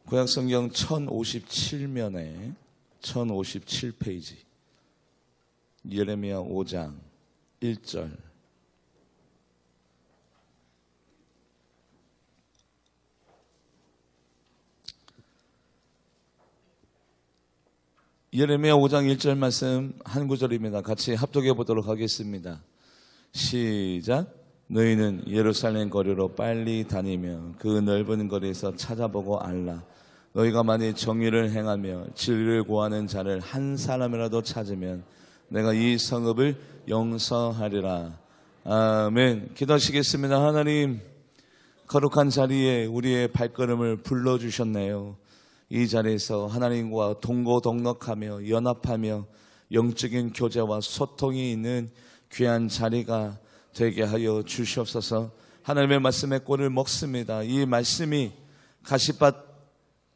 구약성경 1057면에 1057페이지 예레미야 5장 1절. 예레미야 5장 1절 말씀 한 구절입니다. 같이 합독해 보도록 하겠습니다. 시작. 너희는 예루살렘 거리로 빨리 다니며 그 넓은 거리에서 찾아보고 알라. 너희가 만일 정의를 행하며 진리를 구하는 자를 한 사람이라도 찾으면 내가 이 성읍을 용서하리라. 아멘. 기도하시겠습니다. 하나님, 거룩한 자리에 우리의 발걸음을 불러주셨네요. 이 자리에서 하나님과 동고동락하며 연합하며 영적인 교제와 소통이 있는 귀한 자리가 되게 하여 주시옵소서. 하나님의 말씀의 꼴을 먹습니다. 이 말씀이 가시밭,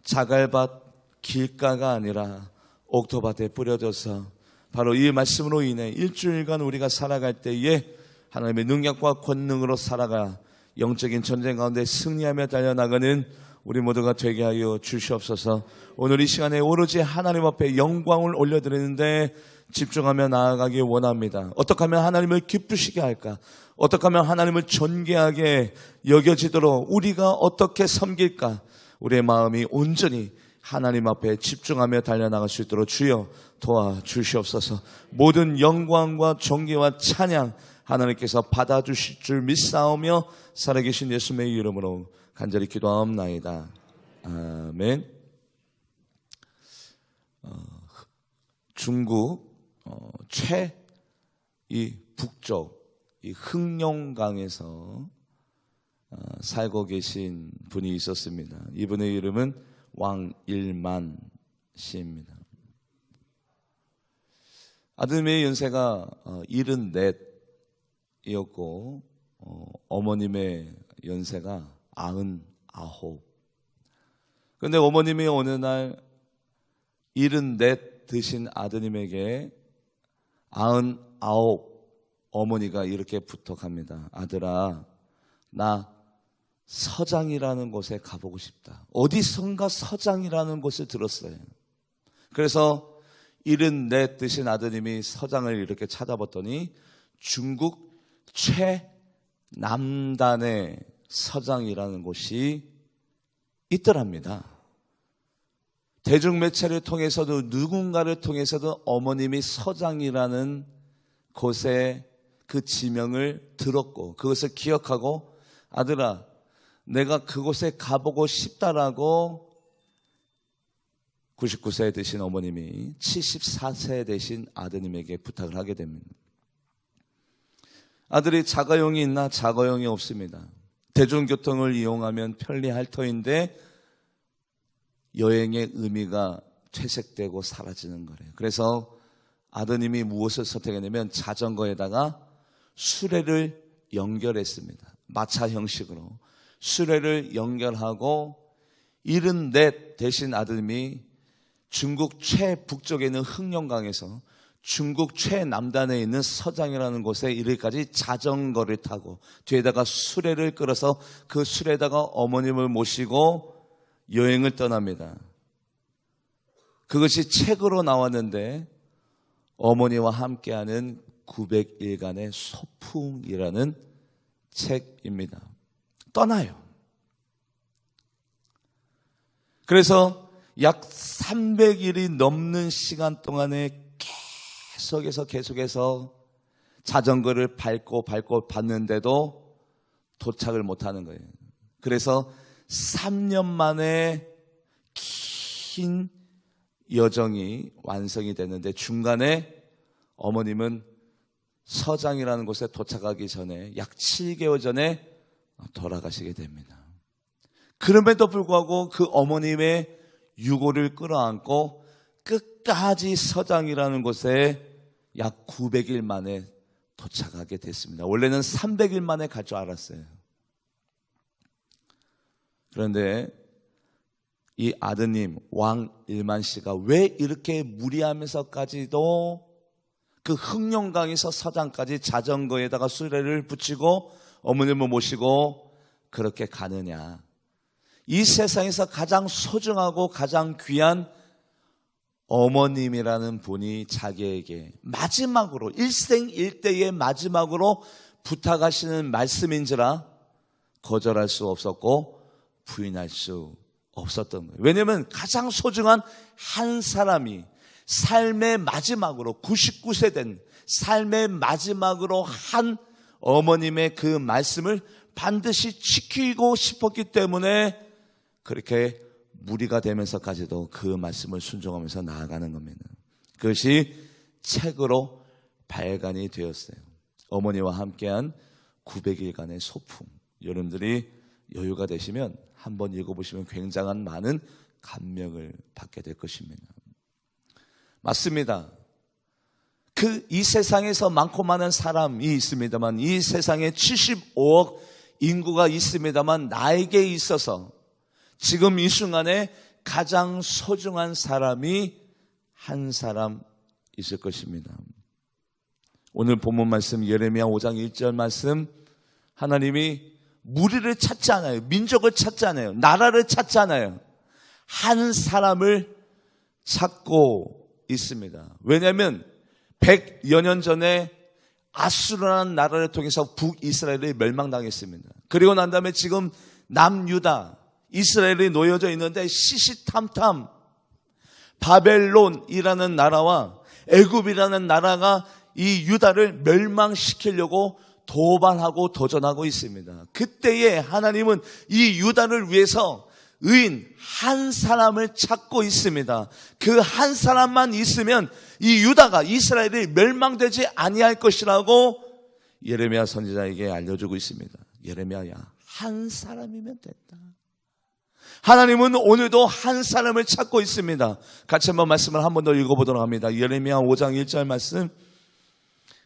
자갈밭, 길가가 아니라 옥토밭에 뿌려져서 바로 이 말씀으로 인해 일주일간 우리가 살아갈 때에 하나님의 능력과 권능으로 살아가 영적인 전쟁 가운데 승리하며 달려나가는 우리 모두가 되게 하여 주시옵소서. 오늘 이 시간에 오로지 하나님 앞에 영광을 올려드리는데 집중하며 나아가기 원합니다. 어떻게 하면 하나님을 기쁘시게 할까? 어떻게 하면 하나님을 존귀하게 여겨지도록 우리가 어떻게 섬길까? 우리의 마음이 온전히 하나님 앞에 집중하며 달려나갈 수 있도록 주여 도와주시옵소서. 모든 영광과 존귀와 찬양 하나님께서 받아주실 줄 믿사오며 살아계신 예수님의 이름으로 간절히 기도하옵나이다. 아멘. 중국 이 북쪽 이 흑룡강에서 살고 계신 분이 있었습니다. 이분의 이름은 왕일만 씨입니다. 아드님의 연세가 74이었고 어머님의 연세가 99. 그런데 어머님이 어느 날 74 드신 아드님에게 99 어머니가 이렇게 부탁합니다. 아들아, 나 서장이라는 곳에 가보고 싶다. 어디선가 서장이라는 곳을 들었어요. 그래서 74 드신 아드님이 서장을 이렇게 찾아봤더니 중국 최남단의 서장이라는 곳이 있더랍니다. 대중매체를 통해서도 누군가를 통해서도 어머님이 서장이라는 곳에 그 지명을 들었고 그것을 기억하고 아들아, 내가 그곳에 가보고 싶다라고 99세 되신 어머님이 74세 되신 아드님에게 부탁을 하게 됩니다. 아들이 자가용이 있나? 자가용이 없습니다. 대중교통을 이용하면 편리할 터인데 여행의 의미가 퇴색되고 사라지는 거래요. 그래서 아드님이 무엇을 선택했냐면 자전거에다가 수레를 연결했습니다. 마차 형식으로 수레를 연결하고 74 되신 아드님이 중국 최북쪽에 있는 흑룡강에서 중국 최남단에 있는 서장이라는 곳에 이르기까지 자전거를 타고 뒤에다가 수레를 끌어서 그 수레에다가 어머님을 모시고 여행을 떠납니다. 그것이 책으로 나왔는데 어머니와 함께하는 900일간의 소풍이라는 책입니다. 떠나요. 그래서 약 300일이 넘는 시간 동안에 계속해서 자전거를 밟고 봤는데도 도착을 못하는 거예요. 그래서 3년 만에 긴 여정이 완성이 됐는데 중간에 어머님은 서장이라는 곳에 도착하기 전에 약 7개월 전에 돌아가시게 됩니다. 그럼에도 불구하고 그 어머님의 유고를 끌어안고 끝까지 서장이라는 곳에 약 900일 만에 도착하게 됐습니다. 원래는 300일 만에 갈 줄 알았어요. 그런데 이 아드님 왕일만 씨가 왜 이렇게 무리하면서까지도 그 흑룡강에서 서장까지 자전거에다가 수레를 붙이고 어머님을 모시고 그렇게 가느냐. 이 세상에서 가장 소중하고 가장 귀한 어머님이라는 분이 자기에게 마지막으로 일생일대의 마지막으로 부탁하시는 말씀인지라 거절할 수 없었고 부인할 수 없었던 거예요. 왜냐하면 가장 소중한 한 사람이 삶의 마지막으로 99세 된 삶의 마지막으로 한 어머님의 그 말씀을 반드시 지키고 싶었기 때문에 그렇게 무리가 되면서까지도 그 말씀을 순종하면서 나아가는 겁니다. 그것이 책으로 발간이 되었어요. 어머니와 함께한 900일간의 소풍. 여러분들이 여유가 되시면 한번 읽어보시면 굉장한 많은 감명을 받게 될 것입니다. 맞습니다. 이 세상에서 많고 많은 사람이 있습니다만, 이 세상에 75억 인구가 있습니다만, 나에게 있어서 지금 이 순간에 가장 소중한 사람이 한 사람 있을 것입니다. 오늘 본문 말씀 예레미야 5장 1절 말씀, 하나님이 무리를 찾지 않아요. 민족을 찾지 않아요. 나라를 찾지 않아요. 한 사람을 찾고 있습니다. 왜냐하면 100여 년 전에 아수르라는 나라를 통해서 북이스라엘이 멸망당했습니다. 그리고 난 다음에 지금 남유다, 이스라엘이 놓여져 있는데 시시탐탐 바벨론이라는 나라와 애굽이라는 나라가 이 유다를 멸망시키려고 도발하고 도전하고 있습니다. 그때에 하나님은 이 유다를 위해서 의인 한 사람을 찾고 있습니다. 그 한 사람만 있으면 이 유다가, 이스라엘이 멸망되지 아니할 것이라고 예레미야 선지자에게 알려주고 있습니다. 예레미야야, 한 사람이면 됐다. 하나님은 오늘도 한 사람을 찾고 있습니다. 같이 한번 말씀을 한 번 더 읽어보도록 합니다. 예레미야 5장 1절 말씀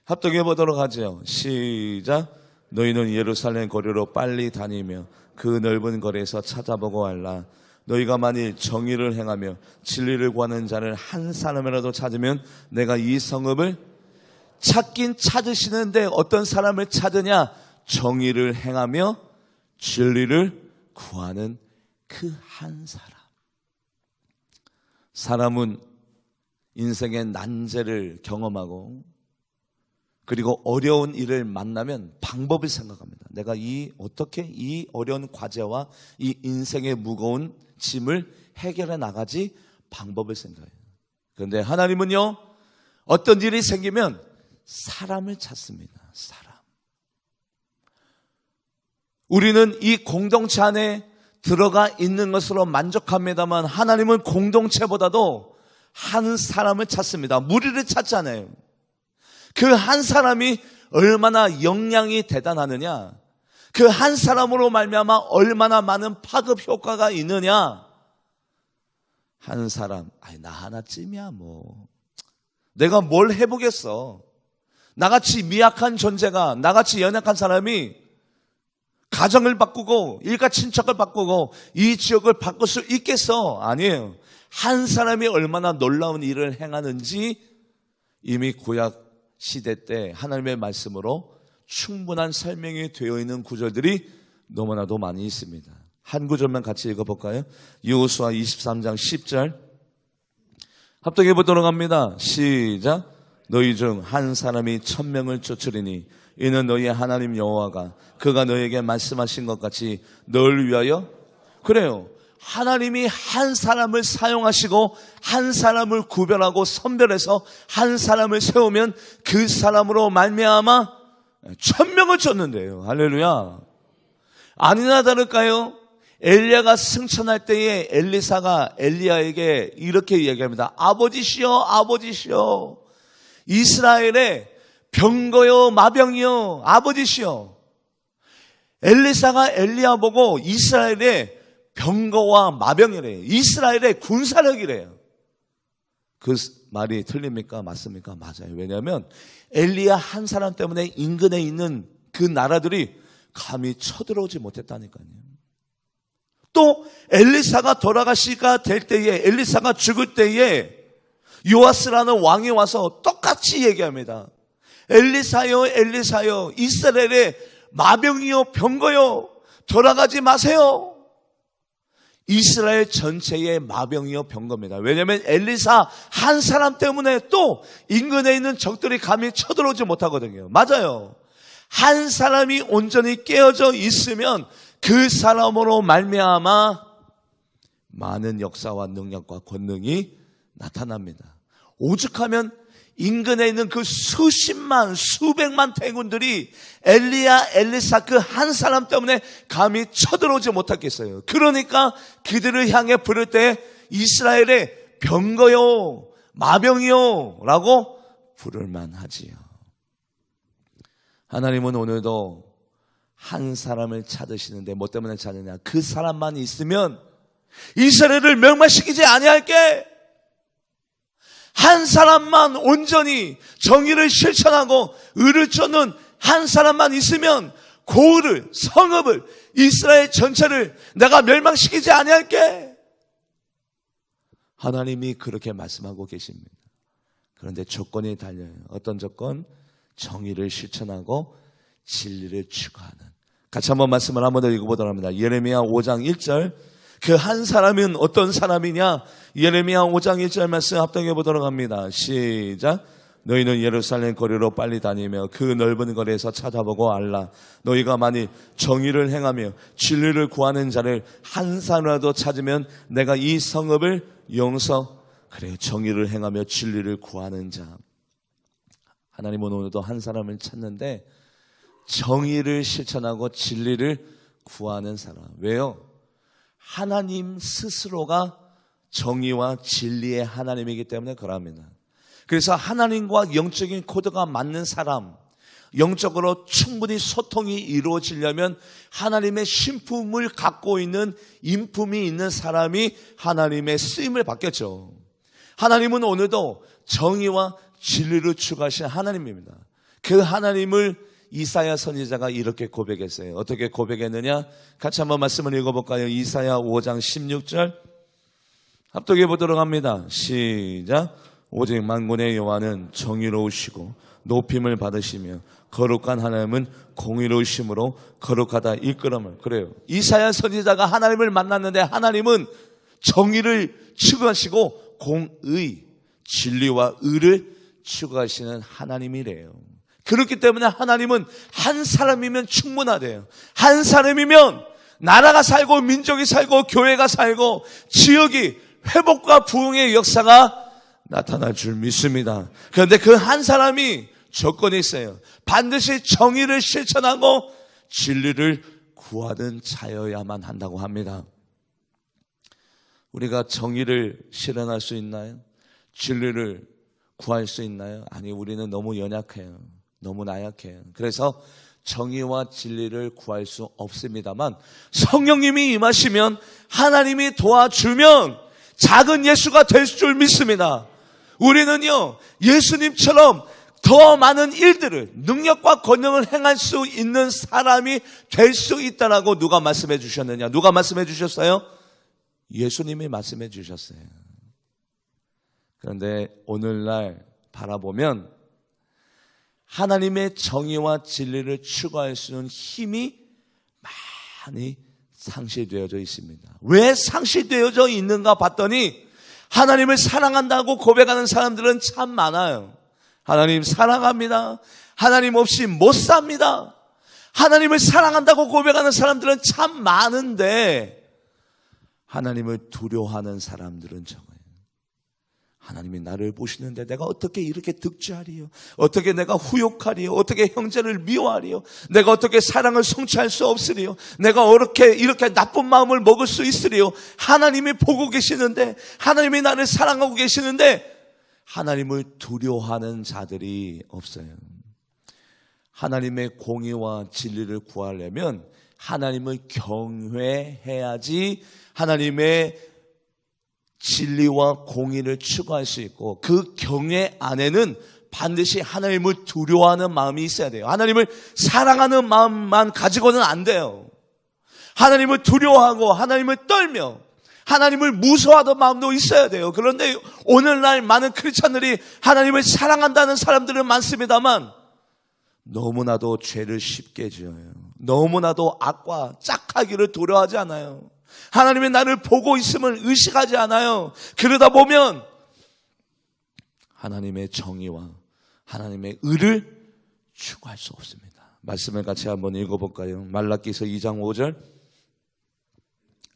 합독해 보도록 하죠. 시작. 너희는 예루살렘 거리로 빨리 다니며 그 넓은 거리에서 찾아보고 알라. 너희가 만일 정의를 행하며 진리를 구하는 자를 한 사람이라도 찾으면 내가 이 성읍을 찾긴 찾으시는데 어떤 사람을 찾으냐? 정의를 행하며 진리를 구하는 그 한 사람. 사람은 인생의 난제를 경험하고 그리고 어려운 일을 만나면 방법을 생각합니다. 내가 어떻게 이 어려운 과제와 이 인생의 무거운 짐을 해결해 나가지 방법을 생각해요. 그런데 하나님은요, 어떤 일이 생기면 사람을 찾습니다. 사람. 우리는 이 공동체 안에 들어가 있는 것으로 만족합니다만 하나님은 공동체보다도 한 사람을 찾습니다. 무리를 찾지 않아요. 그 한 사람이 얼마나 역량이 대단하느냐, 그 한 사람으로 말미암아 얼마나 많은 파급 효과가 있느냐. 한 사람, 나 하나쯤이야 뭐. 내가 뭘 해보겠어. 나같이 미약한 존재가, 나같이 연약한 사람이 가정을 바꾸고 일가 친척을 바꾸고 이 지역을 바꿀 수 있겠어? 아니에요. 한 사람이 얼마나 놀라운 일을 행하는지 이미 구약 시대 때 하나님의 말씀으로 충분한 설명이 되어 있는 구절들이 너무나도 많이 있습니다. 한 구절만 같이 읽어볼까요? 여호수아 23장 10절 합독해 보도록 합니다. 시작. 너희 중 한 사람이 1000명을 쫓으리니 이는 너희의 하나님 여호와가 그가 너희에게 말씀하신 것 같이 너를 위하여. 그래요. 하나님이 한 사람을 사용하시고 한 사람을 구별하고 선별해서 한 사람을 세우면 그 사람으로 말미암아 1000명을 쫓는데요. 할렐루야. 아니나 다를까요? 엘리야가 승천할 때에 엘리사가 엘리야에게 이렇게 얘기합니다. 아버지시여, 아버지시여, 이스라엘의 병거요 마병이요 아버지시여. 엘리사가 엘리야 보고 이스라엘의 병거와 마병이래요. 이스라엘의 군사력이래요. 그 말이 틀립니까? 맞습니까? 맞아요. 왜냐하면 엘리야 한 사람 때문에 인근에 있는 그 나라들이 감히 쳐들어오지 못했다니까요. 또 엘리사가 돌아가시가 될 때에, 엘리사가 죽을 때에 요아스라는 왕이 와서 똑같이 얘기합니다. 엘리사여, 엘리사여, 이스라엘의 마병이요 병거요, 돌아가지 마세요. 이스라엘 전체의 마병이요 병거입니다. 왜냐하면 엘리사 한 사람 때문에 또 인근에 있는 적들이 감히 쳐들어오지 못하거든요. 맞아요. 한 사람이 온전히 깨어져 있으면 그 사람으로 말미암아 많은 역사와 능력과 권능이 나타납니다. 오죽하면 인근에 있는 그 수십만 수백만 대군들이 엘리사 그 한 사람 때문에 감히 쳐들어오지 못했겠어요. 그러니까 그들을 향해 부를 때 이스라엘의 병거요 마병이요 라고 부를 만하지요. 하나님은 오늘도 한 사람을 찾으시는데 뭐 때문에 찾느냐? 그 사람만 있으면 이스라엘을 멸망시키지 아니할게. 한 사람만 온전히 정의를 실천하고 의를 쫓는 한 사람만 있으면 고을을, 성읍을, 이스라엘 전체를 내가 멸망시키지 아니할게. 하나님이 그렇게 말씀하고 계십니다. 그런데 조건이 달려요. 어떤 조건? 정의를 실천하고 진리를 추구하는. 같이 한번 말씀을 한번 더 읽어보도록 합니다. 예레미야 5장 1절. 그 한 사람은 어떤 사람이냐? 예레미야 5장 1절 말씀 합독해 보도록 합니다. 시작. 너희는 예루살렘 거리로 빨리 다니며 그 넓은 거리에서 찾아보고 알라. 너희가 만일 정의를 행하며 진리를 구하는 자를 한 사람이라도 찾으면 내가 이 성읍을 그래, 정의를 행하며 진리를 구하는 자. 하나님은 오늘도 한 사람을 찾는데 정의를 실천하고 진리를 구하는 사람. 왜요? 하나님 스스로가 정의와 진리의 하나님이기 때문에 그럽니다. 그래서 하나님과 영적인 코드가 맞는 사람, 영적으로 충분히 소통이 이루어지려면 하나님의 신품을 갖고 있는 인품이 있는 사람이 하나님의 쓰임을 받겠죠. 하나님은 오늘도 정의와 진리를 추구하신 하나님입니다. 그 하나님을 이사야 선지자가 이렇게 고백했어요. 어떻게 고백했느냐? 같이 한번 말씀을 읽어볼까요? 이사야 5장 16절 합독해 보도록 합니다. 시작. 오직 만군의 여호와는 정의로우시고 높임을 받으시며 거룩한 하나님은 공의로우심으로 거룩하다 일컬음을. 그래요. 이사야 선지자가 하나님을 만났는데 하나님은 정의를 추구하시고 공의, 진리와 의를 추구하시는 하나님이래요. 그렇기 때문에 하나님은 한 사람이면 충분하대요. 한 사람이면 나라가 살고 민족이 살고 교회가 살고 지역이 회복과 부흥의 역사가 나타날 줄 믿습니다. 그런데 그 한 사람이 조건이 있어요. 반드시 정의를 실천하고 진리를 구하는 자여야만 한다고 합니다. 우리가 정의를 실현할 수 있나요? 진리를 구할 수 있나요? 아니, 우리는 너무 연약해요. 너무 나약해요. 그래서 정의와 진리를 구할 수 없습니다만 성령님이 임하시면 하나님이 도와주면 작은 예수가 될 줄 믿습니다. 우리는요, 예수님처럼 더 많은 일들을, 능력과 권능을 행할 수 있는 사람이 될 수 있다라고 누가 말씀해 주셨느냐? 누가 말씀해 주셨어요? 예수님이 말씀해 주셨어요. 그런데 오늘날 바라보면 하나님의 정의와 진리를 추구할 수 있는 힘이 많이 상실되어져 있습니다. 왜 상실되어져 있는가 봤더니 하나님을 사랑한다고 고백하는 사람들은 참 많아요. 하나님 사랑합니다. 하나님 없이 못 삽니다. 하나님을 사랑한다고 고백하는 사람들은 참 많은데 하나님을 두려워하는 사람들은 적어요. 하나님이 나를 보시는데 내가 어떻게 이렇게 득죄하리요? 어떻게 내가 후욕하리요? 어떻게 형제를 미워하리요? 내가 어떻게 사랑을 성취할 수 없으리요? 내가 이렇게 나쁜 마음을 먹을 수 있으리요? 하나님이 보고 계시는데, 하나님이 나를 사랑하고 계시는데 하나님을 두려워하는 자들이 없어요. 하나님의 공의와 진리를 구하려면 하나님을 경외해야지 하나님의 진리와 공의를 추구할 수 있고, 그 경외 안에는 반드시 하나님을 두려워하는 마음이 있어야 돼요. 하나님을 사랑하는 마음만 가지고는 안 돼요. 하나님을 두려워하고 하나님을 떨며 하나님을 무서워하던 마음도 있어야 돼요. 그런데 오늘날 많은 크리스찬들이 하나님을 사랑한다는 사람들은 많습니다만 너무나도 죄를 쉽게 지어요. 너무나도 악과 짝하기를 두려워하지 않아요. 하나님이 나를 보고 있음을 의식하지 않아요. 그러다 보면 하나님의 정의와 하나님의 의를 추구할 수 없습니다. 말씀을 같이 한번 읽어볼까요? 말라기서 2장 5절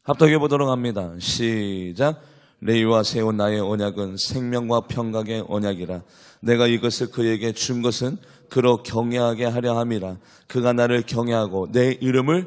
합독해 보도록 합니다. 시작. 레위와 세운 나의 언약은 생명과 평강의 언약이라. 내가 이것을 그에게 준 것은 그로 경외하게 하려 함이라. 그가 나를 경외하고 내 이름을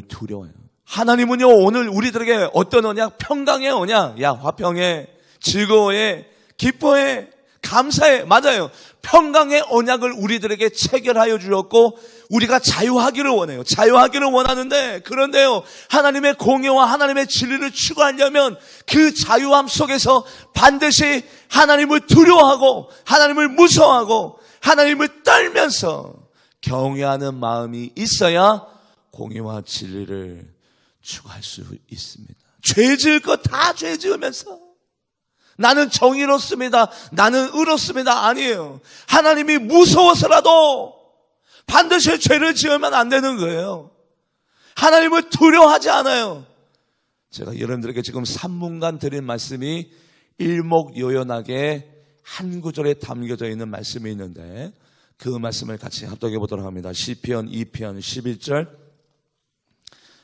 두려워해요. 하나님은요, 오늘 우리들에게 어떤 언약? 평강의 언약. 야, 화평해, 즐거워해, 기뻐해, 감사해. 맞아요. 평강의 언약을 우리들에게 체결하여 주었고 우리가 자유하기를 원해요. 자유하기를 원하는데, 그런데요, 하나님의 공의와 하나님의 진리를 추구하려면 그 자유함 속에서 반드시 하나님을 두려워하고 하나님을 무서워하고 하나님을 떨면서 경외하는 마음이 있어야 공의와 진리를 추구할 수 있습니다. 죄 지을 것 다 죄 지으면서 나는 정의롭습니다, 나는 의롭습니다, 아니에요. 하나님이 무서워서라도 반드시 죄를 지으면 안 되는 거예요. 하나님을 두려워하지 않아요. 제가 여러분들에게 지금 3분간 드린 말씀이 일목요연하게 한 구절에 담겨져 있는 말씀이 있는데 그 말씀을 같이 합독해 보도록 합니다. 시편 2편 11절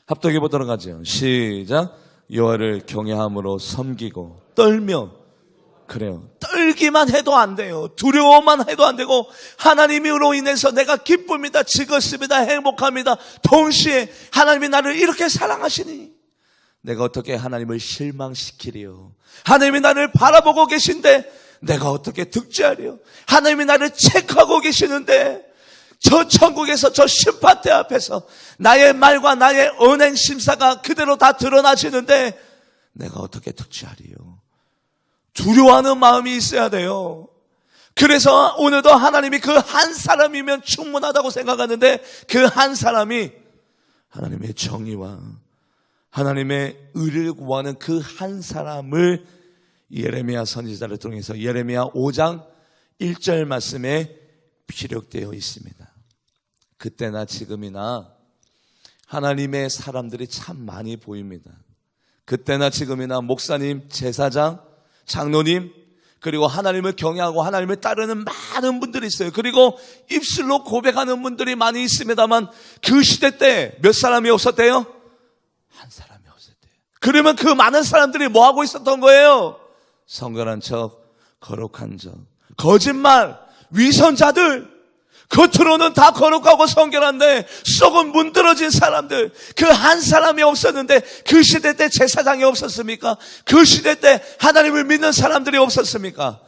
합독해 보도록 하죠. 시작. 여호와를 경외함으로 섬기고 떨며, 그래요, 떨기만 해도 안 돼요. 두려워만 해도 안 되고 하나님으로 인해서 내가 기쁩니다, 즐겁습니다, 행복합니다. 동시에 하나님이 나를 이렇게 사랑하시니 내가 어떻게 하나님을 실망시키리요. 하나님이 나를 바라보고 계신데 내가 어떻게 득죄하리요. 하나님이 나를 체크하고 계시는데 저 천국에서 저 심판대 앞에서 나의 말과 나의 언행 심사가 그대로 다 드러나시는데 내가 어떻게 득죄하리요. 두려워하는 마음이 있어야 돼요. 그래서 오늘도 하나님이 그 한 사람이면 충분하다고 생각하는데 그 한 사람이 하나님의 정의와 하나님의 의를 구하는 그 한 사람을 예레미야 선지자를 통해서 예레미야 5장 1절 말씀에 피력되어 있습니다. 그때나 지금이나 하나님의 사람들이 참 많이 보입니다. 그때나 지금이나 목사님, 제사장, 장로님, 그리고 하나님을 경외하고 하나님을 따르는 많은 분들이 있어요. 그리고 입술로 고백하는 분들이 많이 있습니다만 그 시대 때 몇 사람이 없었대요? 한 사람이 없었대요. 그러면 그 많은 사람들이 뭐 하고 있었던 거예요? 성결한 척, 거룩한 척, 거짓말, 위선자들, 겉으로는 다 거룩하고 성결한데 속은 문드러진 사람들, 그 한 사람이 없었는데 그 시대 때 제사장이 없었습니까? 그 시대 때 하나님을 믿는 사람들이 없었습니까?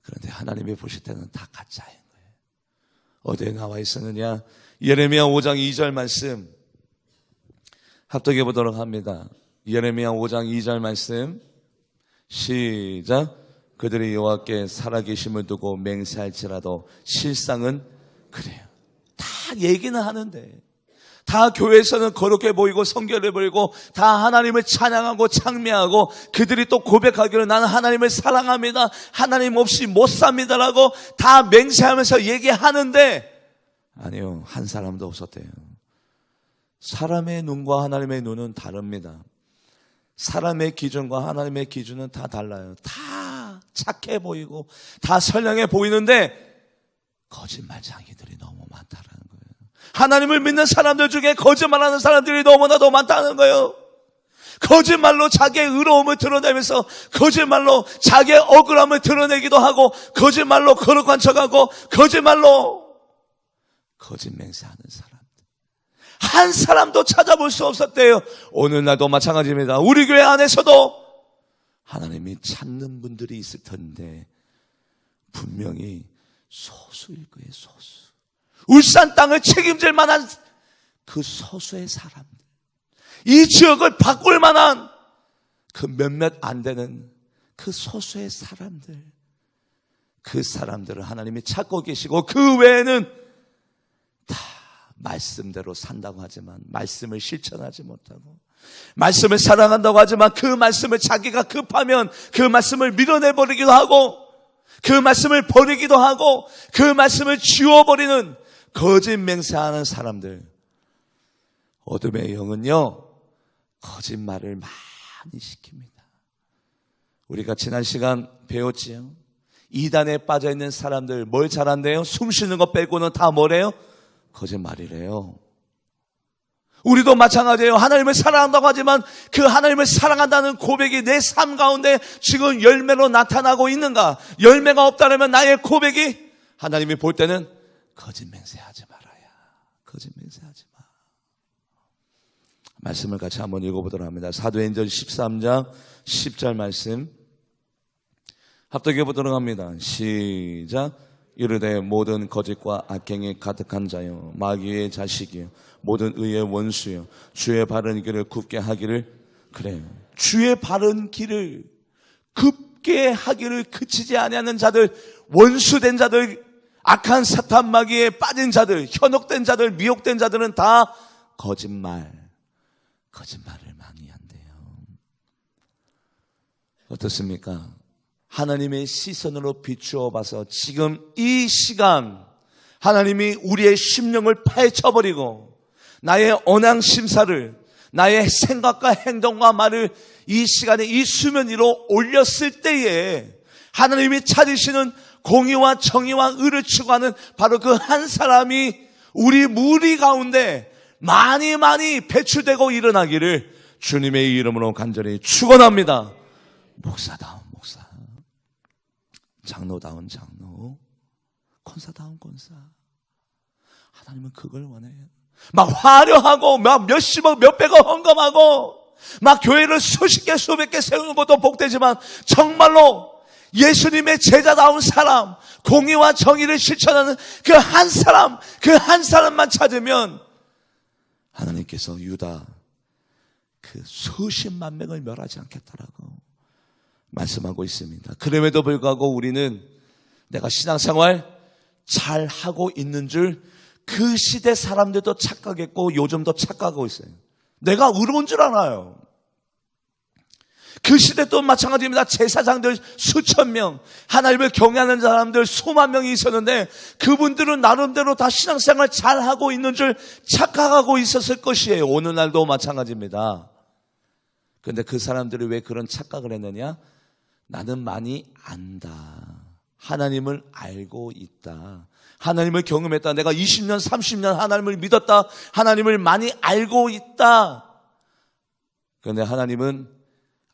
그런데 하나님이 보실 때는 다 가짜인 거예요. 어디에 나와 있었느냐? 예레미야 5장 2절 말씀 합독해 보도록 합니다. 예레미야 5장 2절 말씀 시작. 그들이 여호와께 살아계심을 두고 맹세할지라도 실상은 그래요. 다 얘기는 하는데 다 교회에서는 거룩해 보이고 성결해 보이고 다 하나님을 찬양하고 찬미하고 그들이 또 고백하기를 나는 하나님을 사랑합니다, 하나님 없이 못 삽니다라고 다 맹세하면서 얘기하는데 아니요, 한 사람도 없었대요. 사람의 눈과 하나님의 눈은 다릅니다. 사람의 기준과 하나님의 기준은 다 달라요. 다 착해 보이고 다 선량해 보이는데 거짓말쟁이들이 너무 많다라는 거예요. 하나님을 믿는 사람들 중에 거짓말하는 사람들이 너무나도 많다는 거예요. 거짓말로 자기의 의로움을 드러내면서 거짓말로 자기의 억울함을 드러내기도 하고 거짓말로 거룩한 척하고 거짓말로 거짓맹세하는 사람. 한 사람도 찾아볼 수 없었대요. 오늘날도 마찬가지입니다. 우리 교회 안에서도 하나님이 찾는 분들이 있을 텐데 분명히 소수일 거예요. 소수. 울산 땅을 책임질 만한 그 소수의 사람들, 이 지역을 바꿀 만한 그 몇몇 안 되는 그 소수의 사람들, 그 사람들을 하나님이 찾고 계시고 그 외에는 다 말씀대로 산다고 하지만 말씀을 실천하지 못하고 말씀을 사랑한다고 하지만 그 말씀을 자기가 급하면 그 말씀을 밀어내버리기도 하고 그 말씀을 버리기도 하고 그 말씀을 지워버리는 거짓 맹세하는 사람들. 어둠의 영은요, 거짓말을 많이 시킵니다. 우리가 지난 시간 배웠지요. 이단에 빠져있는 사람들 뭘 잘한대요? 숨 쉬는 것 빼고는 다 뭐래요? 거짓말이래요. 우리도 마찬가지예요. 하나님을 사랑한다고 하지만 그 하나님을 사랑한다는 고백이 내 삶 가운데 지금 열매로 나타나고 있는가? 열매가 없다면 나의 고백이 하나님이 볼 때는 거짓 맹세하지 말아야. 거짓 맹세하지 마. 말씀을 같이 한번 읽어보도록 합니다. 사도행전 13장 10절 말씀 합독해 보도록 합니다. 시작. 이르되 모든 거짓과 악행이 가득한 자여 마귀의 자식이여 모든 의의 원수여 주의 바른 길을 굽게 하기를 그래 주의 바른 길을 굽게 하기를 그치지 아니하는 자들, 원수된 자들, 악한 사탄 마귀에 빠진 자들, 현혹된 자들, 미혹된 자들은 다 거짓말을 많이 한대요. 어떻습니까? 하나님의 시선으로 비추어 봐서 지금 이 시간 하나님이 우리의 심령을 파헤쳐버리고 나의 언앙심사를, 나의 생각과 행동과 말을 이 시간에 이 수면 위로 올렸을 때에 하나님이 찾으시는 공의와 정의와 의를 추구하는 바로 그 한 사람이 우리 무리 가운데 많이 배출되고 일어나기를 주님의 이름으로 간절히 축원합니다. 목사다운 목사, 장로다운 장로, 권사다운 권사. 하나님은 그걸 원해요. 막 화려하고 막 몇십억 몇백억 헌금하고 막 교회를 수십 개 수백 개 세우는 것도 복되지만 정말로 예수님의 제자다운 사람, 공의와 정의를 실천하는 그 한 사람만 찾으면 하나님께서 유다 그 수십만 명을 멸하지 않겠다라고 말씀하고 있습니다. 그럼에도 불구하고 우리는 내가 신앙생활 잘 하고 있는 줄 그 시대 사람들도 착각했고 요즘도 착각하고 있어요. 내가 의로운 줄 알아요. 그 시대도 마찬가지입니다. 제사장들 수천 명, 하나님을 경외하는 사람들 수만 명이 있었는데 그분들은 나름대로 다 신앙생활 잘하고 있는 줄 착각하고 있었을 것이에요. 오늘날도 마찬가지입니다. 그런데 그 사람들이 왜 그런 착각을 했느냐? 나는 많이 안다. 하나님을 알고 있다. 하나님을 경험했다. 내가 20년, 30년 하나님을 믿었다. 하나님을 많이 알고 있다. 그런데 하나님은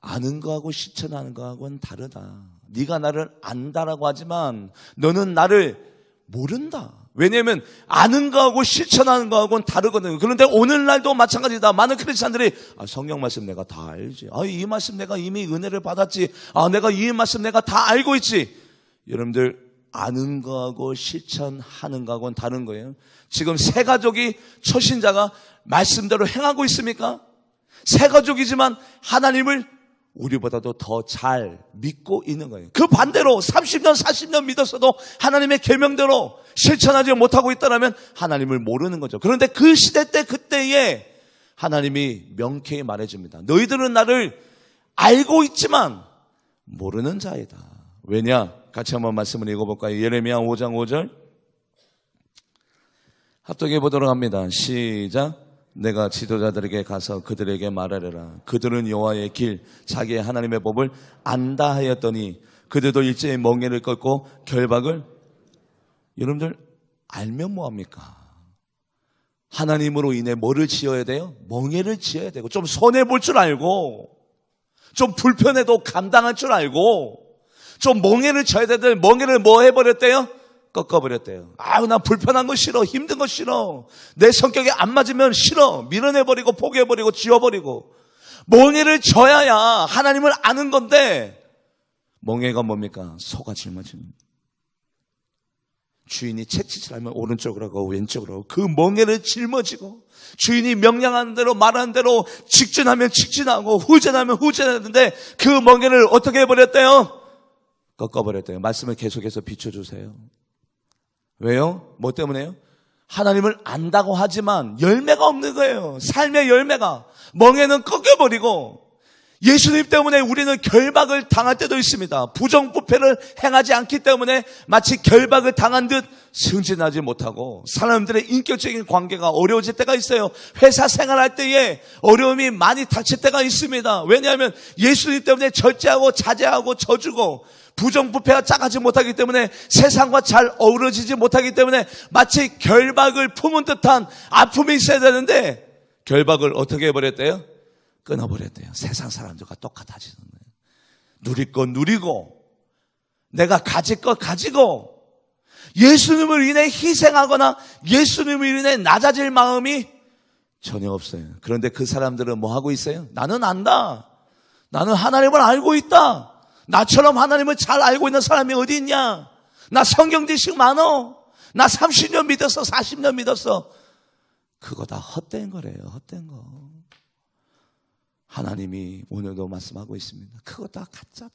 아는 거하고 실천하는 거하고는 다르다. 네가 나를 안다라고 하지만 너는 나를 모른다. 왜냐하면 아는 거하고 실천하는 거하고는 다르거든요. 그런데 오늘날도 마찬가지다. 많은 크리스찬들이 성경 말씀 내가 다 알지. 이 말씀 내가 이미 은혜를 받았지. 내가 이 말씀 내가 다 알고 있지. 여러분들 아는 거하고 실천하는 거하고는 다른 거예요. 지금 새 가족이 초신자가 말씀대로 행하고 있습니까? 새 가족이지만 하나님을 우리보다도 더 잘 믿고 있는 거예요. 그 반대로 30년 40년 믿었어도 하나님의 계명대로 실천하지 못하고 있다면 하나님을 모르는 거죠. 그런데 그 시대 때 그때에 하나님이 명쾌히 말해줍니다. 너희들은 나를 알고 있지만 모르는 자이다. 왜냐? 같이 한번 말씀을 읽어볼까요? 예레미야 5장 5절 합독해 보도록 합니다. 시작. 내가 지도자들에게 가서 그들에게 말하려라. 그들은 여호와의 길, 자기의 하나님의 법을 안다 하였더니 그들도 일제히 멍에를 꺾고 결박을. 여러분들 알면 뭐합니까? 하나님으로 인해 뭐를 지어야 돼요? 멍에를 지어야 되고 좀 손해볼 줄 알고 좀 불편해도 감당할 줄 알고 좀 멍에를 져야 되는데 멍에를 뭐 해버렸대요? 꺾어버렸대요. 나 불편한 거 싫어. 힘든 거 싫어. 내 성격에 안 맞으면 싫어. 밀어내버리고 포기해버리고 지워버리고. 멍에를 져야 하나님을 아는 건데 멍에가 뭡니까? 소가 짊어지는. 주인이 채찍질 하면 오른쪽으로 하고 왼쪽으로 하고 그 멍에를 짊어지고 주인이 명령하는 대로 말하는 대로 직진하면 직진하고 후진하면 후진하는데 그 멍에를 어떻게 해버렸대요? 꺾어버렸대요. 말씀을 계속해서 비춰주세요. 왜요? 뭐 때문에요? 하나님을 안다고 하지만 열매가 없는 거예요. 삶의 열매가. 멍에는 꺾여버리고 예수님 때문에 우리는 결박을 당할 때도 있습니다. 부정부패를 행하지 않기 때문에 마치 결박을 당한 듯 승진하지 못하고 사람들의 인격적인 관계가 어려워질 때가 있어요. 회사 생활할 때에 어려움이 많이 닥칠 때가 있습니다. 왜냐하면 예수님 때문에 절제하고 자제하고 져주고 부정부패가 짜가지 못하기 때문에 세상과 잘 어우러지지 못하기 때문에 마치 결박을 품은 듯한 아픔이 있어야 되는데 결박을 어떻게 해버렸대요? 끊어버렸대요. 세상 사람들과 똑같아지는 거예요. 누릴 것 누리고 내가 가질 것 가지고 예수님을 인해 희생하거나 예수님을 인해 낮아질 마음이 전혀 없어요. 그런데 그 사람들은 뭐 하고 있어요? 나는 안다. 나는 하나님을 알고 있다. 나처럼 하나님을 잘 알고 있는 사람이 어디 있냐? 나 성경 지식 많어. 나 30년 믿었어. 40년 믿었어. 그거 다 헛된 거래요. 헛된 거. 하나님이 오늘도 말씀하고 있습니다. 그거 다 가짜다.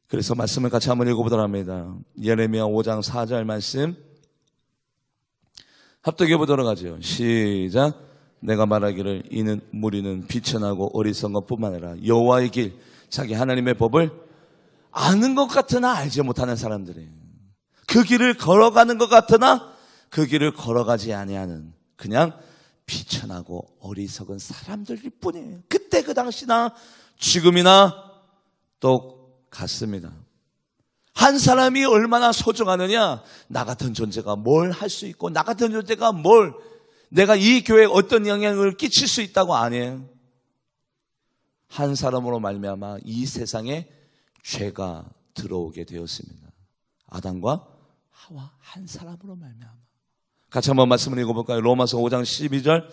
그래서 말씀을 같이 한번 읽어보도록 합니다. 예레미야 5장 4절 말씀 합독해 보도록 하죠. 시작. 내가 말하기를 이는 무리는 비천하고 어리석은 것뿐만 아니라 여호와의 길 자기 하나님의 법을 아는 것 같으나 알지 못하는 사람들이에요. 그 길을 걸어가는 것 같으나 그 길을 걸어가지 아니하는 그냥 비천하고 어리석은 사람들일 뿐이에요. 그때 그 당시나 지금이나 똑같습니다. 한 사람이 얼마나 소중하느냐? 나 같은 존재가 뭘 할 수 있고 나 같은 존재가 뭘 내가 이 교회에 어떤 영향을 끼칠 수 있다고 아니에요. 한 사람으로 말미암아 이 세상에 죄가 들어오게 되었습니다. 아담과 하와 한 사람으로 말미암아. 같이 한번 말씀을 읽어볼까요? 로마서 5장 12절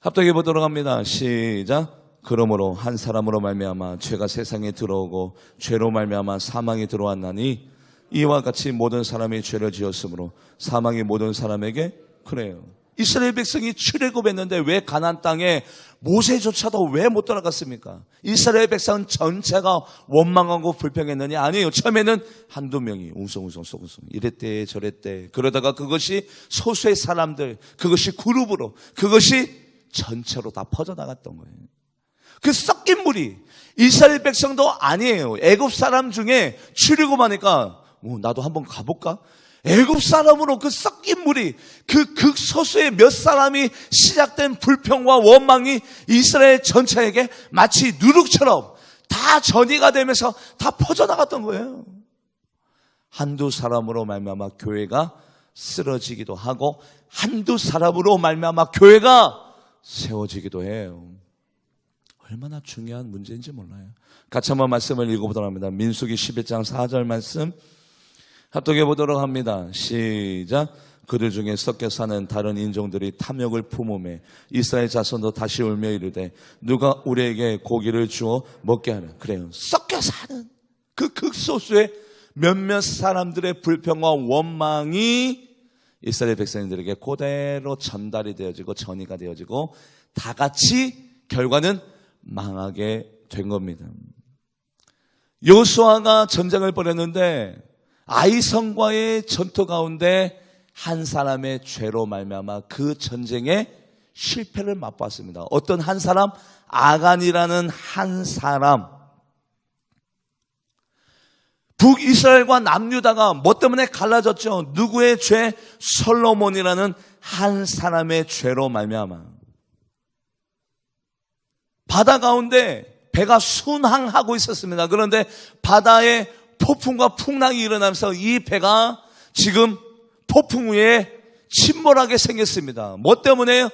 합독해 보도록 합니다. 시작. 그러므로 한 사람으로 말미암아 죄가 세상에 들어오고 죄로 말미암아 사망이 들어왔나니 이와 같이 모든 사람이 죄를 지었으므로 사망이 모든 사람에게 그래요. 이스라엘 백성이 출애굽했는데 왜 가나안 땅에 모세조차도 왜 못 들어갔습니까? 이스라엘 백성 전체가 원망하고 불평했느냐? 아니에요. 처음에는 한두 명이 웅성웅성 쏘고서 이랬대 저랬대. 그러다가 그것이 소수의 사람들, 그것이 그룹으로, 그것이 전체로 다 퍼져나갔던 거예요. 그 섞인 무리, 이스라엘 백성도 아니에요. 애굽 사람 중에 출애굽하니까 나도 한번 가볼까? 애굽 사람으로 그 섞인 무리, 그 극소수의 몇 사람이 시작된 불평과 원망이 이스라엘 전체에게 마치 누룩처럼 다 전이가 되면서 다 퍼져나갔던 거예요. 한두 사람으로 말미암아 교회가 쓰러지기도 하고 한두 사람으로 말미암아 교회가 세워지기도 해요. 얼마나 중요한 문제인지 몰라요. 같이 한번 말씀을 읽어보도록 합니다. 민수기 11장 4절 말씀 합독해 보도록 합니다. 시작. 그들 중에 섞여 사는 다른 인종들이 탐욕을 품음에 이스라엘 자손도 다시 울며 이르되 누가 우리에게 고기를 주어 먹게 하라. 그래요. 섞여 사는 그 극소수의 몇몇 사람들의 불평과 원망이 이스라엘 백성들에게 그대로 전달이 되어지고 전이가 되어지고 다 같이 결과는 망하게 된 겁니다. 여호수아가 전쟁을 벌였는데 아이성과의 전투 가운데 한 사람의 죄로 말미암아 그 전쟁에 실패를 맛봤습니다. 어떤 한 사람? 아간이라는 한 사람. 북이스라엘과 남유다가 뭐 때문에 갈라졌죠? 누구의 죄? 솔로몬이라는 한 사람의 죄로 말미암아 바다 가운데 배가 순항하고 있었습니다. 그런데 바다에 폭풍과 풍랑이 일어나면서 이 배가 지금 폭풍 위에 침몰하게 생겼습니다. 뭐 때문에요?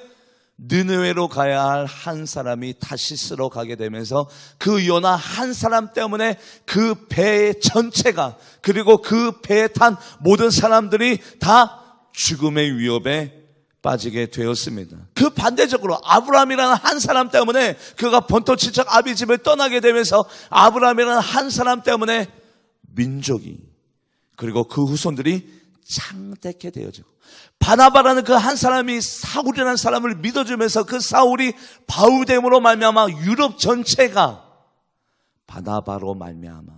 느느웨로 가야 할 한 사람이 타시스로 가게 되면서 그 요나 한 사람 때문에 그 배 전체가 그리고 그 배에 탄 모든 사람들이 다 죽음의 위협에 빠지게 되었습니다. 그 반대적으로 아브라함이라는 한 사람 때문에 그가 본토친척 아비 집을 떠나게 되면서 아브라함이라는 한 사람 때문에 민족이 그리고 그 후손들이 창대케 되어지고 바나바라는 그 한 사람이 사울이라는 사람을 믿어주면서 그 사울이 바울됨으로 말미암아 유럽 전체가 바나바로 말미암아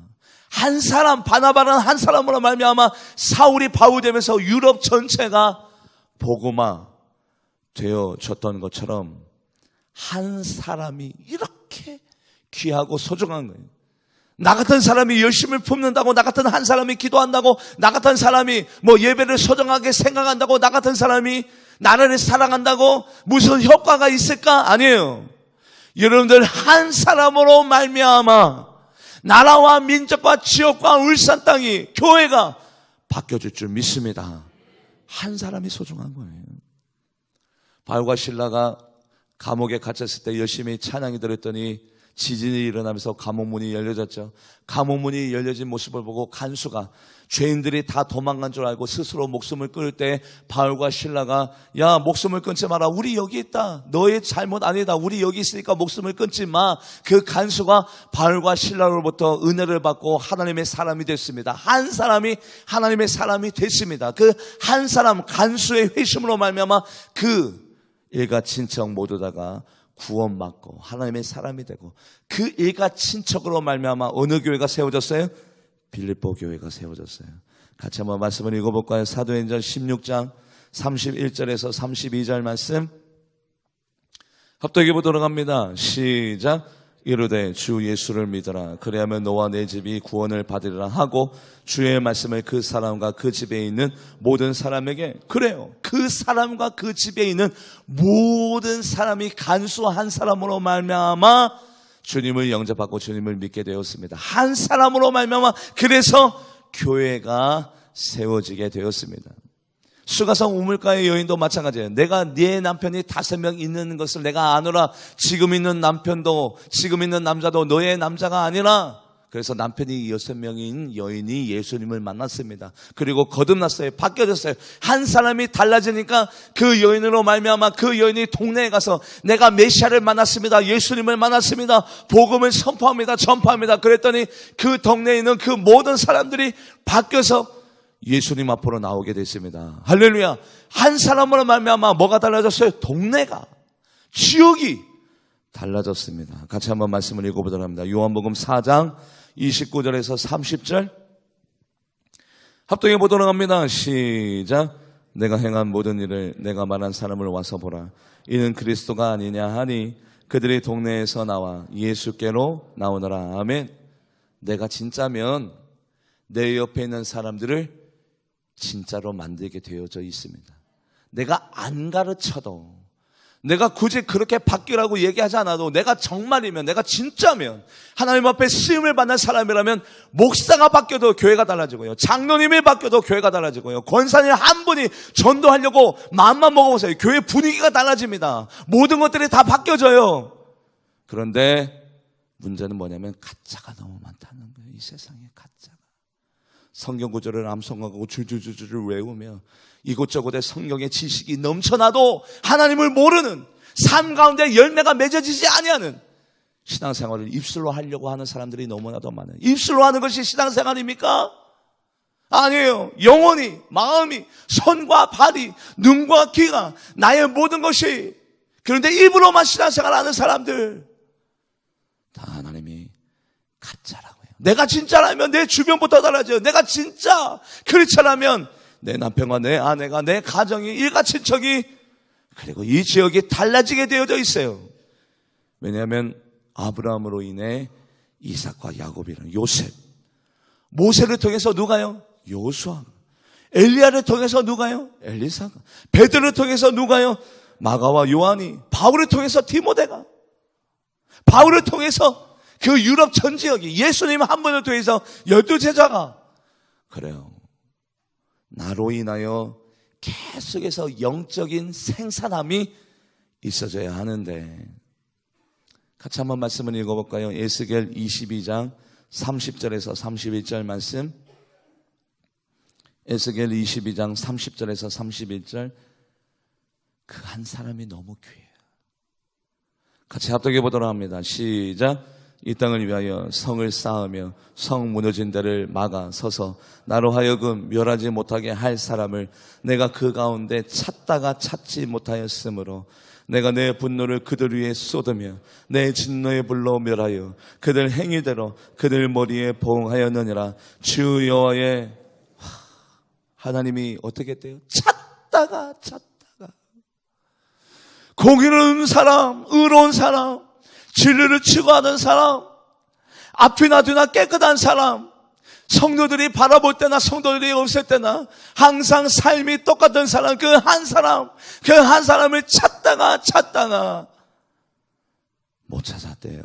한 사람 바나바라는 한 사람으로 말미암아 사울이 바울되면서 유럽 전체가 복음화 되어졌던 것처럼 한 사람이 이렇게 그렇게 귀하고 소중한 거예요. 나 같은 사람이 열심을 품는다고, 나 같은 한 사람이 기도한다고, 나 같은 사람이 예배를 소중하게 생각한다고, 나 같은 사람이 나라를 사랑한다고 무슨 효과가 있을까? 아니에요. 여러분들 한 사람으로 말미암아 나라와 민족과 지역과 울산 땅이, 교회가 바뀌어질 줄 믿습니다. 한 사람이 소중한 거예요. 바울과 실라가 감옥에 갇혔을 때 열심히 찬양이 들었더니 지진이 일어나면서 감옥 문이 열려졌죠. 감옥 문이 열려진 모습을 보고 간수가, 죄인들이 다 도망간 줄 알고 스스로 목숨을 끊을 때 바울과 실라가, 야, 목숨을 끊지 마라. 우리 여기 있다. 너의 잘못 아니다. 우리 여기 있으니까 목숨을 끊지 마. 그 간수가 바울과 실라로부터 은혜를 받고 하나님의 사람이 됐습니다. 한 사람이 하나님의 사람이 됐습니다. 그 한 사람, 간수의 회심으로 말미암아 그 일가 친척 모두 다가 구원받고 하나님의 사람이 되고, 그 일가 친척으로 말미암아 어느 교회가 세워졌어요? 빌립보 교회가 세워졌어요. 같이 한번 말씀을 읽어볼까요? 사도행전 16장 31절에서 32절 말씀 합독해 보도록 합니다. 시작. 이르되 주 예수를 믿어라. 그리하면 너와 내 집이 구원을 받으리라 하고 주의 말씀을 그 사람과 그 집에 있는 모든 사람에게, 그래요, 그 사람과 그 집에 있는 모든 사람이 간수 한 사람으로 말미암아 주님을 영접하고 주님을 믿게 되었습니다. 한 사람으로 말미암아 그래서 교회가 세워지게 되었습니다. 수가성 우물가의 여인도 마찬가지예요. 내가 네 남편이 5명 있는 것을 내가 아노라. 지금 있는 남편도, 지금 있는 남자도 너의 남자가 아니라. 그래서 남편이 6명인 여인이 예수님을 만났습니다. 그리고 거듭났어요. 바뀌어졌어요. 한 사람이 달라지니까 그 여인으로 말미암아 그 여인이 동네에 가서 내가 메시아를 만났습니다. 예수님을 만났습니다. 복음을 선포합니다. 전파합니다. 그랬더니 그 동네에 있는 그 모든 사람들이 바뀌어서 예수님 앞으로 나오게 됐습니다. 할렐루야. 한 사람으로 말미암아 뭐가 달라졌어요? 동네가, 지역이 달라졌습니다. 같이 한번 말씀을 읽어보도록 합니다. 요한복음 4장 29절에서 30절 합독해 보도록 합니다. 시작. 내가 행한 모든 일을 내가 말한 사람을 와서 보라. 이는 그리스도가 아니냐 하니 그들이 동네에서 나와 예수께로 나오너라. 아멘. 내가 진짜면 내 옆에 있는 사람들을 진짜로 만들게 되어져 있습니다. 내가 안 가르쳐도, 내가 굳이 그렇게 바뀌라고 얘기하지 않아도, 내가 정말이면, 내가 진짜면, 하나님 앞에 쓰임을 받는 사람이라면 목사가 바뀌어도 교회가 달라지고요, 장로님이 바뀌어도 교회가 달라지고요, 권사님 한 분이 전도하려고 마음만 먹어보세요. 교회 분위기가 달라집니다. 모든 것들이 다 바뀌어져요. 그런데 문제는 뭐냐면 가짜가 너무 많다는 거예요. 이 세상에 가짜가. 성경 구절을 암송하고 줄줄줄줄 외우며 이곳저곳에 성경의 지식이 넘쳐나도 하나님을 모르는, 삶 가운데 열매가 맺어지지 아니하는 신앙생활을 입술로 하려고 하는 사람들이 너무나도 많아요. 입술로 하는 것이 신앙생활입니까? 아니에요. 영혼이, 마음이, 손과 발이, 눈과 귀가, 나의 모든 것이, 그런데 입으로만 신앙생활하는 사람들 다 하나님이 가짜라고. 내가 진짜라면 내 주변부터 달라져요. 내가 진짜 크리스찬이라면 내 남편과 내 아내가, 내 가정이, 일가 친척이, 그리고 이 지역이 달라지게 되어져 있어요. 왜냐하면 아브라함으로 인해 이삭과 야곱이라는 요셉, 모세를 통해서 누가요? 요수아. 엘리야를 통해서 누가요? 엘리사가. 베드로를 통해서 누가요? 마가와 요한이. 바울을 통해서 디모데가. 바울을 통해서 그 유럽 전 지역이, 예수님 한 분을 통해서 12제자가. 그래요. 나로 인하여 계속해서 영적인 생산함이 있어져야 하는데, 같이 한번 말씀을 읽어볼까요? 에스겔 22장 30절에서 31절 말씀. 에스겔 22장 30절에서 31절. 그 한 사람이 너무 귀해요. 같이 합독해 보도록 합니다. 시작. 이 땅을 위하여 성을 쌓으며 성 무너진 데를 막아 서서 나로 하여금 멸하지 못하게 할 사람을 내가 그 가운데 찾다가 찾지 못하였으므로 내가 내 분노를 그들 위에 쏟으며 내 진노의 불로 멸하여 그들 행위대로 그들 머리에 보응하였느니라. 주 여호와의 하나님이 어떻게 했대요? 찾다가 공의로운 사람, 의로운 사람, 진리를 추구하는 사람, 앞이나 뒤나 깨끗한 사람, 성도들이 바라볼 때나 성도들이 없을 때나 항상 삶이 똑같은 사람, 그 한 사람을 찾다가 못 찾았대요.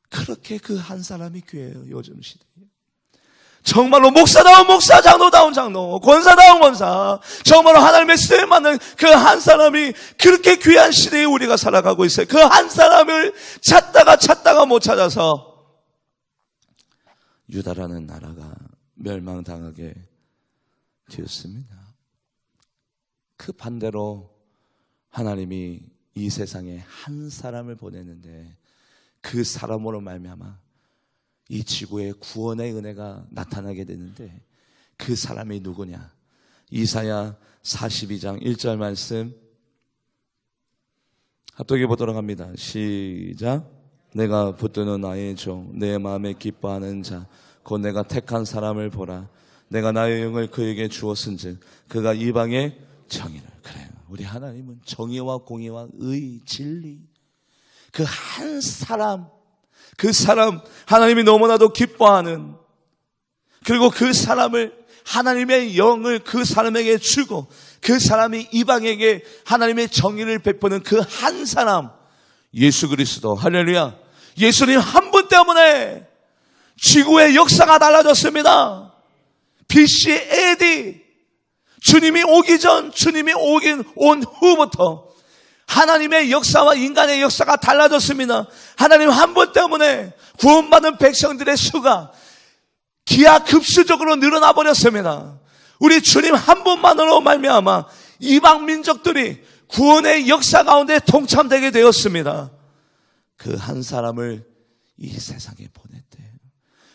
그렇게 그 한 사람이 귀해요, 요즘 시대에. 정말로 목사다운 목사, 장로다운 장로, 권사다운 권사, 정말로 하나님의 쓰임받는 그 한 사람이 그렇게 귀한 시대에 우리가 살아가고 있어요. 그 한 사람을 찾다가 못 찾아서 유다라는 나라가 멸망당하게 되었습니다. 그 반대로 하나님이 이 세상에 한 사람을 보냈는데 그 사람으로 말미암아 이 지구에 구원의 은혜가 나타나게 되는데 그 사람이 누구냐? 이사야 42장 1절 말씀 합독해 보도록 합니다. 시작. 내가 붙드는 나의 종, 내 마음에 기뻐하는 자, 곧 내가 택한 사람을 보라. 내가 나의 영을 그에게 주었은즉 그가 이방의 정의를. 그래요. 우리 하나님은 정의와 공의와 의, 진리, 그 한 사람, 하나님이 너무나도 기뻐하는, 그리고 그 사람을, 하나님의 영을 그 사람에게 주고 그 사람이 이방에게 하나님의 정의를 베푸는 그 한 사람, 예수 그리스도. 할렐루야. 예수님 한 분 때문에 지구의 역사가 달라졌습니다. BC AD, 주님이 오기 전, 주님이 온 후부터 하나님의 역사와 인간의 역사가 달라졌습니다. 하나님 한 분 때문에 구원받은 백성들의 수가 기하급수적으로 늘어나 버렸습니다. 우리 주님 한 분만으로 말미암아 이방 민족들이 구원의 역사 가운데 동참되게 되었습니다. 그 한 사람을 이 세상에 보냈대요.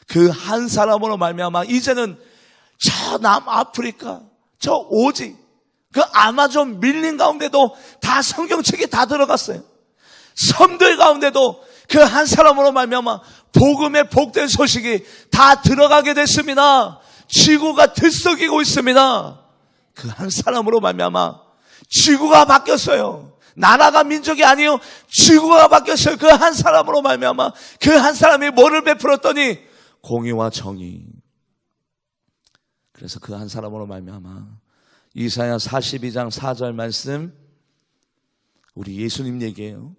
그 한 사람으로 말미암아 이제는 저 남아프리카, 저 오지, 그 아마존 밀림 가운데도 다 성경책이 다 들어갔어요. 섬들 가운데도 그 한 사람으로 말미암아 복음의 복된 소식이 다 들어가게 됐습니다. 지구가 들썩이고 있습니다. 그 한 사람으로 말미암아 지구가 바뀌었어요. 나라가 민족이 아니요, 지구가 바뀌었어요. 그 한 사람으로 말미암아 그 한 사람이 뭐를 베풀었더니 공의와 정의. 그래서 그 한 사람으로 말미암아 이사야 42장 4절 말씀, 우리 예수님 얘기예요.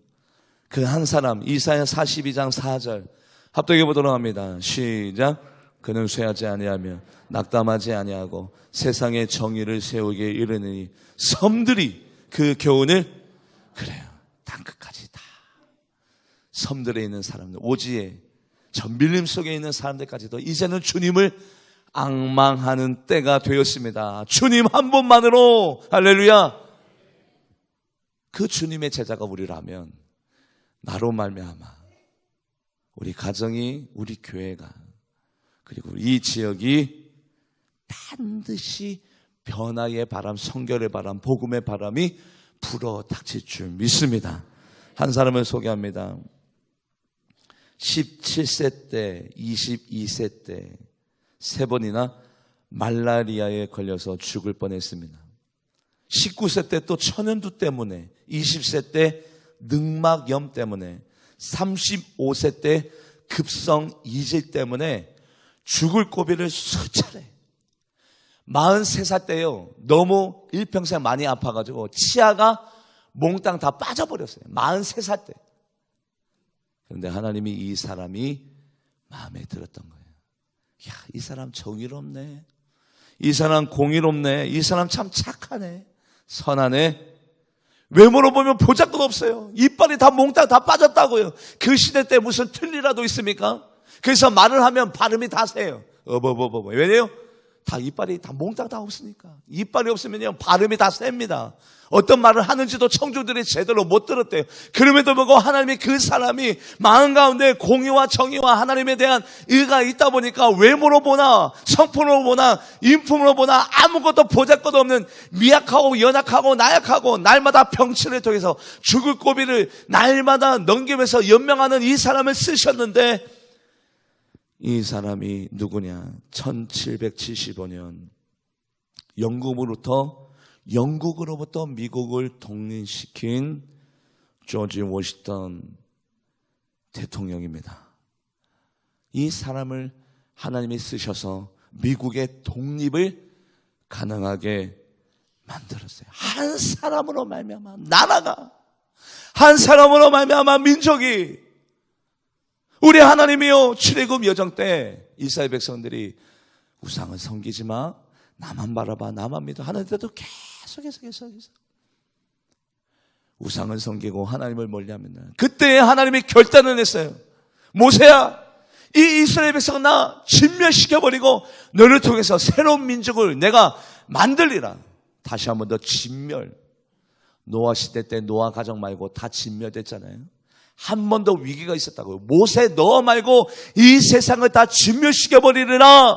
그 한 사람, 이사야 42장 4절 합독해 보도록 합니다. 시작. 그는 쇠하지 아니하며 낙담하지 아니하고 세상의 정의를 세우게 이르느니 섬들이 그 교훈을. 그래요. 땅끝까지 다 섬들에 있는 사람들, 오지에 저 밀림 속에 있는 사람들까지도 이제는 주님을 앙망하는 때가 되었습니다. 주님 한 분만으로. 할렐루야. 그 주님의 제자가 우리라면 나로 말미암아 우리 가정이, 우리 교회가, 그리고 이 지역이 반드시 변화의 바람, 성결의 바람, 복음의 바람이 불어 닥칠 줄 믿습니다. 한 사람을 소개합니다. 17세 때, 22세 때 세 번이나 말라리아에 걸려서 죽을 뻔했습니다. 19세 때 또 천연두 때문에, 20세 때 늑막염 때문에, 35세 때 급성 이질 때문에 죽을 고비를 수차례. 43살 때요, 너무 일평생 많이 아파가지고 치아가 몽땅 다 빠져버렸어요. 43살 때. 그런데 하나님이 이 사람이 마음에 들었던 거예요. 야, 이 사람 정의롭네, 이 사람 공의롭네, 이 사람 참 착하네, 선하네. 외모로 보면 보잘것 없어요. 이빨이 다 몽땅 다 빠졌다고요. 그 시대 때 무슨 틀니라도 있습니까? 그래서 말을 하면 발음이 다 새요. 왜냐요? 다 이빨이 다 몽땅 다 없으니까. 이빨이 없으면요 발음이 다 셉니다. 어떤 말을 하는지도 청중들이 제대로 못 들었대요. 그럼에도 불구하고 하나님이 그 사람이 마음 가운데 공의와 정의와 하나님에 대한 의가 있다 보니까 외모로 보나 성품으로 보나 인품으로 보나 아무것도 보잘것 없는 미약하고 연약하고 나약하고 날마다 병치를 통해서 죽을 고비를 날마다 넘기면서 연명하는 이 사람을 쓰셨는데, 이 사람이 누구냐? 1775년 영국으로부터 미국을 독립시킨 조지 워싱턴 대통령입니다. 이 사람을 하나님이 쓰셔서 미국의 독립을 가능하게 만들었어요. 한 사람으로 말미암아 나라가, 한 사람으로 말미암아 민족이, 우리 하나님이요, 출애굽 여정 때 이스라엘 백성들이 우상을 섬기지 마, 나만 바라봐, 나만 믿어 하는데도 계속해서 우상을 섬기고 하나님을 멀리하면, 그때 하나님이 결단을 했어요. 모세야, 이 이스라엘 백성은 나 진멸시켜버리고 너를 통해서 새로운 민족을 내가 만들리라. 다시 한 번 더 진멸. 노아 시대 때 노아 가정 말고 다 진멸됐잖아요. 한 번 더 위기가 있었다고요. 모세 너 말고 이 세상을 다 진멸시켜버리리라.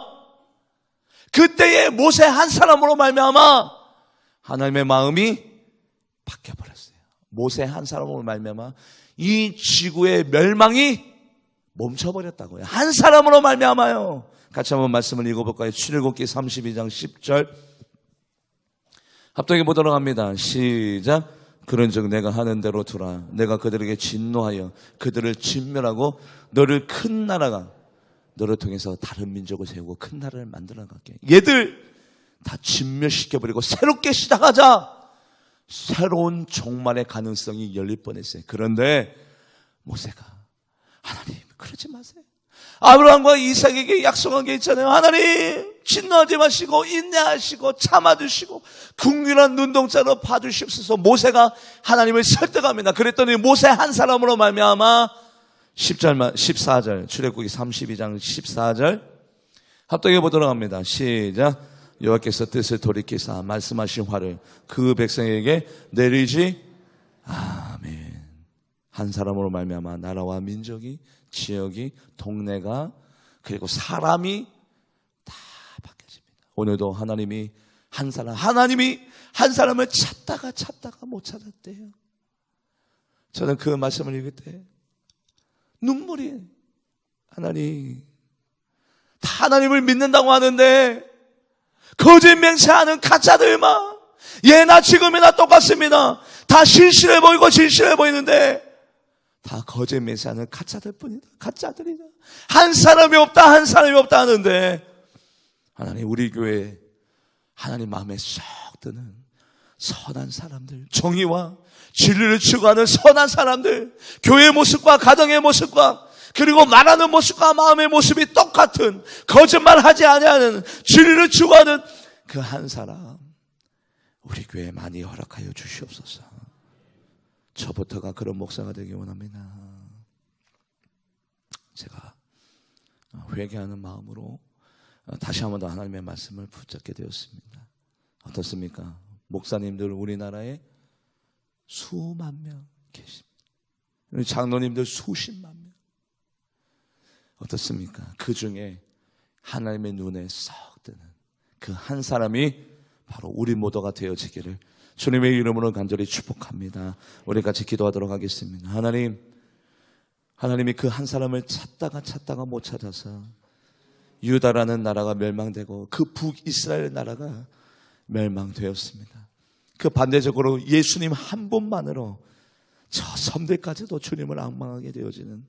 그때에 모세 한 사람으로 말미암아 하나님의 마음이 바뀌어버렸어요. 모세 한 사람으로 말미암아 이 지구의 멸망이 멈춰버렸다고요. 한 사람으로 말미암아요. 같이 한번 말씀을 읽어볼까요? 출애굽기 32장 10절 합독해 보도록 합니다. 시작. 그런즉 내가 하는 대로 두라. 내가 그들에게 진노하여 그들을 진멸하고 너를 큰 나라가 너를 통해서 다른 민족을 세우고 큰 나라를 만들어 갈게. 얘들 다 진멸시켜버리고 새롭게 시작하자. 새로운 종말의 가능성이 열릴 뻔했어요. 그런데 모세가 하나님 그러지 마세요. 아브라함과 이삭에게 약속한 게 있잖아요. 하나님 진노하지 마시고 인내하시고 참아주시고 긍휼한 눈동자로 봐주시옵소서. 모세가 하나님을 설득합니다. 그랬더니 모세 한 사람으로 말미암아 14절 출애굽기 32장 14절 합독해 보도록 합니다. 시작. 여호와께서 뜻을 돌이키사 말씀하신 화를 그 백성에게 내리지. 아멘. 한 사람으로 말미암아 나라와 민족이, 지역이, 동네가, 그리고 사람이 다 바뀌어집니다. 오늘도 하나님이 한 사람을 찾다가 못 찾았대요. 저는 그 말씀을 읽을 때 눈물이, 하나님 다 하나님을 믿는다고 하는데 거짓 맹세하는 가짜들만, 예나 지금이나 똑같습니다. 다 신실해 보이고 진실해 보이는데 다 거짓 맹세하는 가짜들 뿐이다. 가짜들이다. 한 사람이 없다 하는데 하나님 우리 교회에 하나님 마음에 쏙 드는 선한 사람들, 정의와 진리를 추구하는 선한 사람들, 교회의 모습과 가정의 모습과 그리고 말하는 모습과 마음의 모습이 똑같은, 거짓말하지 아니하는, 진리를 추구하는 그 한 사람 우리 교회에 많이 허락하여 주시옵소서. 저부터가 그런 목사가 되기 원합니다. 제가 회개하는 마음으로 다시 한 번 더 하나님의 말씀을 붙잡게 되었습니다. 어떻습니까? 목사님들 우리나라에 수만 명 계십니다. 장로님들 수십만 명. 어떻습니까? 그 중에 하나님의 눈에 썩 드는 그 한 사람이 바로 우리 모두가 되어지기를 주님의 이름으로 간절히 축복합니다. 우리 같이 기도하도록 하겠습니다. 하나님이 그 한 사람을 찾다가 못 찾아서 유다라는 나라가 멸망되고 그 북이스라엘 나라가 멸망되었습니다. 그 반대적으로 예수님 한 분만으로 저 섬들까지도 주님을 앙망하게 되어지는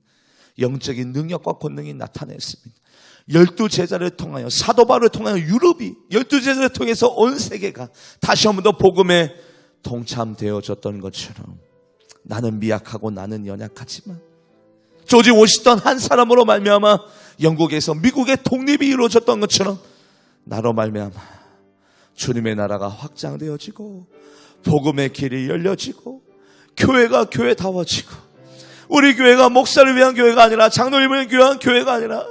영적인 능력과 권능이 나타냈습니다. 12제자를 통하여, 사도 바울을 통하여 유럽이 12제자를 통해서 온 세계가 다시 한 번 더 복음에 동참되어졌던 것처럼 나는 미약하고 나는 연약하지만 조지 워싱턴 한 사람으로 말미암아 영국에서 미국의 독립이 이루어졌던 것처럼 나로 말미암아 주님의 나라가 확장되어지고 복음의 길이 열려지고 교회가 교회다워지고 우리 교회가 목사를 위한 교회가 아니라 장로님을 위한 교회가 아니라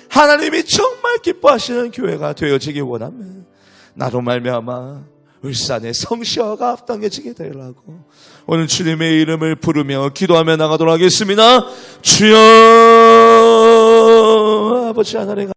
하나님이 정말 기뻐하시는 교회가 되어지기 원하면 나로 말미암아 울산의 성시화가 앞당겨지게 되라고 오늘 주님의 이름을 부르며 기도하며 나가도록 하겠습니다. 주여 아버지 하나님